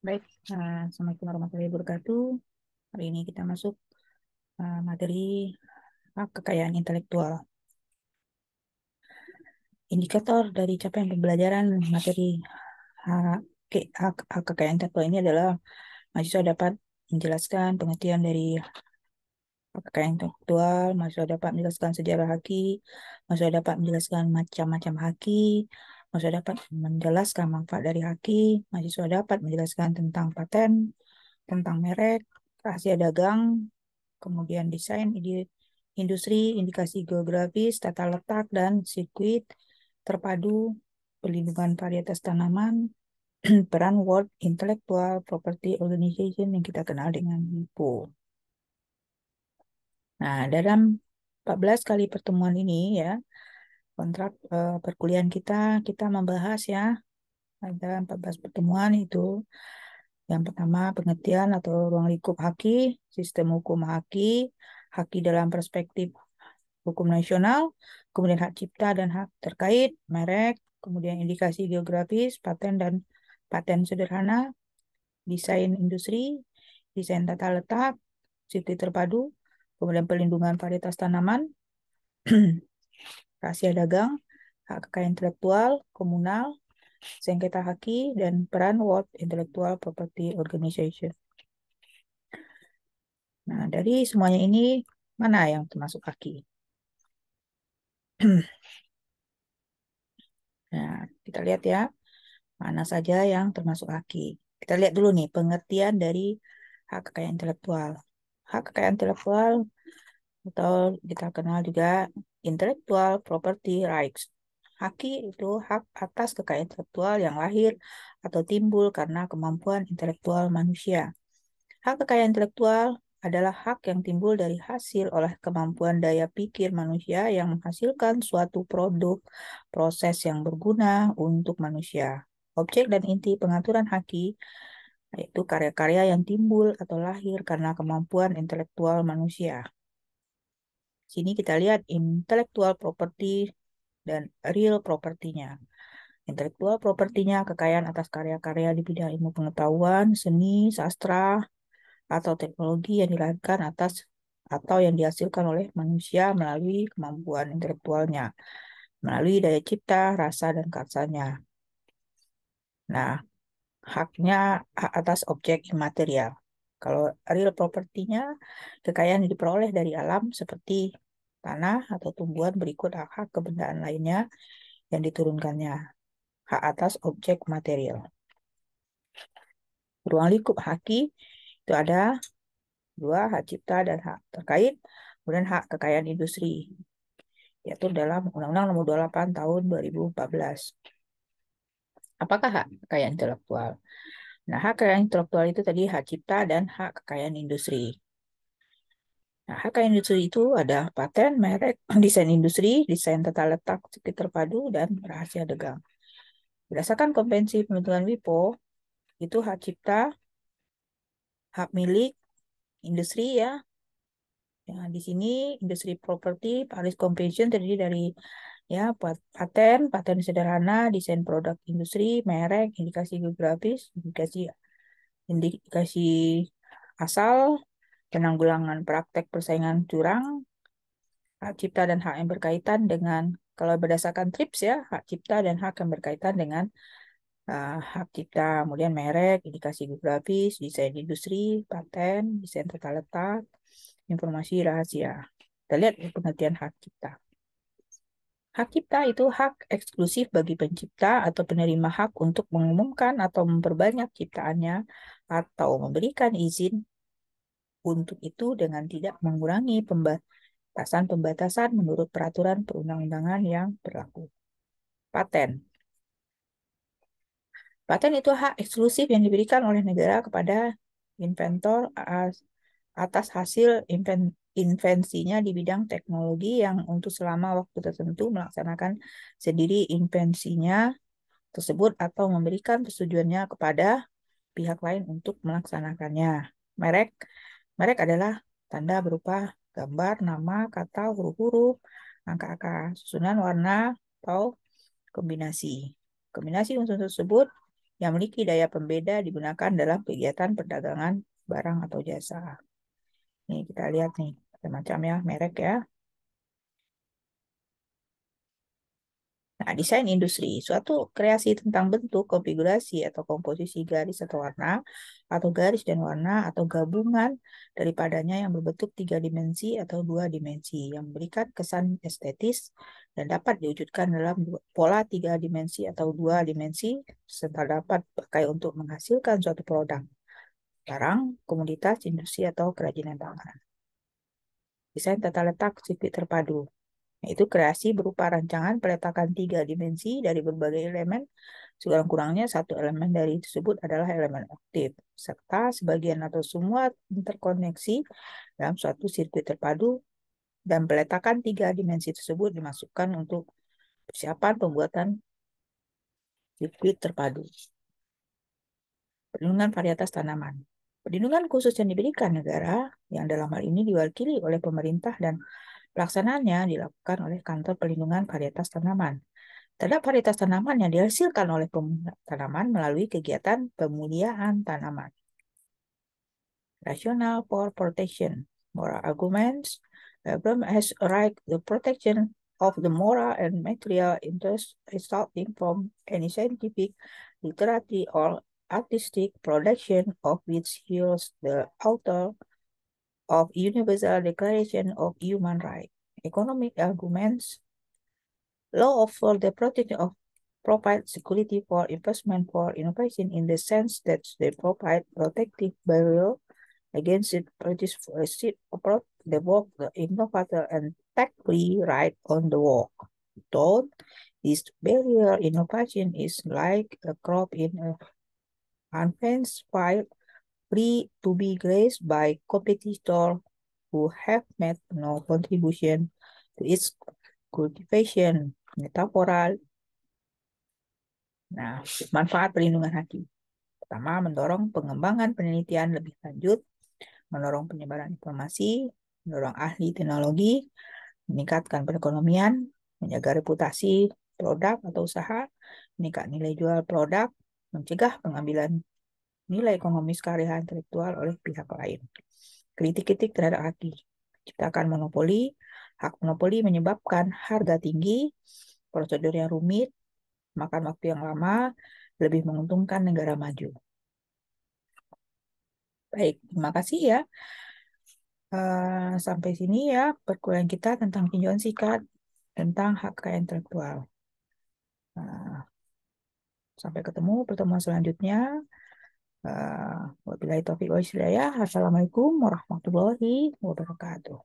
Baik, Assalamualaikum warahmatullahi wabarakatuh. Hari ini kita masuk materi hak kekayaan intelektual. Indikator dari capaian pembelajaran materi hak, hak kekayaan intelektual ini adalah mahasiswa dapat menjelaskan pengertian dari hak kekayaan intelektual, mahasiswa dapat menjelaskan sejarah haki, mahasiswa dapat menjelaskan macam-macam haki, mahasiswa dapat menjelaskan manfaat dari haki, mahasiswa dapat menjelaskan tentang paten, tentang merek, rahasia dagang, kemudian desain industri, indikasi geografis, tata letak, dan sirkuit terpadu, perlindungan varietas tanaman, peran World Intellectual Property Organization yang kita kenal dengan WIPO. Nah, dalam 14 kali pertemuan ini ya, kontrak perkuliahan kita membahas ya, ada 14 pertemuan itu. Yang pertama, pengertian atau ruang lingkup haki, sistem hukum haki, haki dalam perspektif hukum nasional, kemudian hak cipta dan hak terkait, merek, kemudian indikasi geografis, paten dan paten sederhana, desain industri, desain tata letak, sirkuit terpadu, kemudian perlindungan varietas tanaman, rahasia dagang, hak kekayaan intelektual, komunal, sengketa haki, dan peran World Intellectual Property Organization. Nah, dari semuanya ini, mana yang termasuk haki? Nah, kita lihat ya, mana saja yang termasuk haki. Kita lihat dulu nih, pengertian dari hak kekayaan intelektual. Hak kekayaan intelektual atau kita kenal juga intellectual property rights. Haki itu hak atas kekayaan intelektual yang lahir atau timbul karena kemampuan intelektual manusia. Hak kekayaan intelektual adalah hak yang timbul dari hasil oleh kemampuan daya pikir manusia yang menghasilkan suatu produk proses yang berguna untuk manusia. Objek dan inti pengaturan haki yaitu karya-karya yang timbul atau lahir karena kemampuan intelektual manusia. Sini kita lihat intellectual property dan real property-nya. Intelektual propertinya kekayaan atas karya-karya di bidang ilmu pengetahuan, seni, sastra, atau teknologi yang dilahirkan atas atau yang dihasilkan oleh manusia melalui kemampuan intelektualnya, melalui daya cipta, rasa, dan karsanya. Nah, haknya hak atas objek imaterial. Kalau real propertinya, kekayaan yang diperoleh dari alam seperti tanah atau tumbuhan berikut hak-hak kebendaan lainnya yang diturunkannya. Hak atas objek material. Ruang lingkup haki itu ada dua, hak cipta dan hak terkait, kemudian hak kekayaan industri, yaitu dalam Undang-Undang Nomor 28 Tahun 2014. Apakah hak kekayaan intelektual? Nah, hak kekayaan intelektual itu tadi hak cipta dan hak kekayaan industri. Nah, hak kekayaan industri itu ada paten, merek, desain industri, desain tata letak, sirkuit terpadu, dan rahasia dagang. Berdasarkan Konvensi Pembentukan WIPO, itu hak cipta, hak milik, industri ya. Ya, di sini industri property, Paris Convention terdiri dari ya paten, paten sederhana, desain produk industri, merek, indikasi geografis, indikasi asal, penanggulangan praktek persaingan curang, hak cipta dan hak yang berkaitan dengan kalau berdasarkan TRIPS ya, hak cipta dan hak yang berkaitan dengan hak cipta, kemudian merek, indikasi geografis, desain industri, paten, desain tata letak, informasi rahasia. Kita lihat pengertian hak cipta. Hak cipta itu hak eksklusif bagi pencipta atau penerima hak untuk mengumumkan atau memperbanyak ciptaannya atau memberikan izin untuk itu dengan tidak mengurangi pembatasan-pembatasan menurut peraturan perundang-undangan yang berlaku. Paten. Paten itu hak eksklusif yang diberikan oleh negara kepada inventor atas hasil invensinya di bidang teknologi yang untuk selama waktu tertentu melaksanakan sendiri invensinya tersebut atau memberikan persetujuannya kepada pihak lain untuk melaksanakannya. Merek, merek adalah tanda berupa gambar, nama, kata, huruf-huruf, angka-angka, susunan warna, atau kombinasi. Kombinasi unsur tersebut yang memiliki daya pembeda digunakan dalam kegiatan perdagangan barang atau jasa. Nih kita lihat nih, macam ya, merek ya. Nah, desain industri, suatu kreasi tentang bentuk, konfigurasi, atau komposisi garis atau warna, atau garis dan warna, atau gabungan daripadanya yang berbentuk tiga dimensi atau dua dimensi, yang memberikan kesan estetis dan dapat diwujudkan dalam pola tiga dimensi atau dua dimensi, serta dapat dipakai untuk menghasilkan suatu produk, barang, komoditas, industri, atau kerajinan tangan. Desain tata letak sirkuit terpadu, yaitu kreasi berupa rancangan peletakan tiga dimensi dari berbagai elemen. Sekurang-kurangnya satu elemen dari tersebut adalah elemen aktif, serta sebagian atau semua interkoneksi dalam suatu sirkuit terpadu, dan peletakan tiga dimensi tersebut dimasukkan untuk persiapan pembuatan sirkuit terpadu. Perlindungan varietas tanaman. Perlindungan khusus yang diberikan negara, yang dalam hal ini diwakili oleh pemerintah dan pelaksanaannya dilakukan oleh Kantor Perlindungan Varietas Tanaman terhadap varietas tanaman yang dihasilkan oleh tanaman melalui kegiatan pemuliaan tanaman. Rationale for protection. Moral arguments. Abram has a right the protection of the moral and material interest resulting from any scientific, literary, or artistic production of which he was the author of Universal Declaration of Human Rights. Economic arguments. Law for the protection of provide security for investment for innovation in the sense that they provide protective barrier against it approach the work, the innovator and tech free right on the work. Don't this barrier innovation is like a crop in a unfenced field free to be grazed by competitors who have made no contribution to its cultivation. Metaforal. Nah, manfaat perlindungan haki. Pertama, mendorong pengembangan penelitian lebih lanjut, mendorong penyebaran informasi, mendorong ahli teknologi, meningkatkan perekonomian, menjaga reputasi produk atau usaha, meningkat nilai jual produk, mencegah pengambilan nilai ekonomis karya intelektual oleh pihak lain. Kritik-kritik terhadap haki. Ciptakan monopoli. Hak monopoli menyebabkan harga tinggi, prosedur yang rumit, makan waktu yang lama, lebih menguntungkan negara maju. Baik, terima kasih ya. Sampai sini ya perkuliahan kita tentang tinjauan singkat tentang hak kekayaan intelektual. Sampai ketemu pertemuan selanjutnya. Wabillahi taufiq wal hidayah. Assalamualaikum warahmatullahi wabarakatuh.